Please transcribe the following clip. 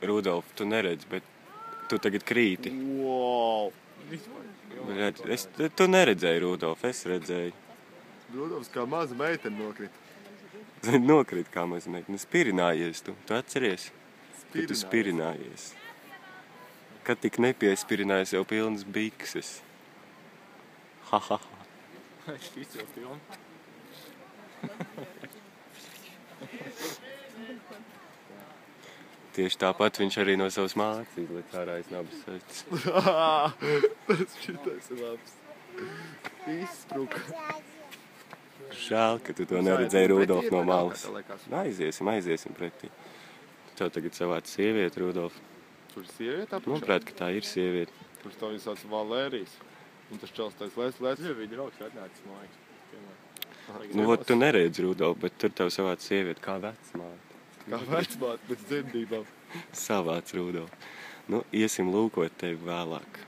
Rudolf, tu neredzi, bet tu tagad krīti. Wow! Tu neredzēji, Rudolf, es redzēju. Rudolfs kā maza meitene nokrita. Nokrīt kā maza meitene. Spirinājies tu atceries? Ka tu spirinājies. Kad tik nepiespirinājies jau pilnas bikses. Ha, ha, ha. Šis jau filmu. Tieši tāpat viņš arī no savas mācas izlec ārā aiz nabas saistis. Tas šitais ir labs. Izspruka. Žēl, ka tu to neredzēji, Rudolf, no malas. Aiziesim pretī. Tev tagad savāc sievieti, Rudolf. Tur ir sieviete apakšā? Manuprāt, ka tā ir sieviete. Tur tā viņa sauc Valērijas. Un tas čels tais lēc. Jā, viņa rauks atnācis mājas. Nu, tu neredzi, Rudolf, bet tur tev savāc sievieti kā vecmāte. Kā vecmāte pēc dzemdībām. Savāc, Rudolf. Nu, iesim lūkot tevi vēlāk.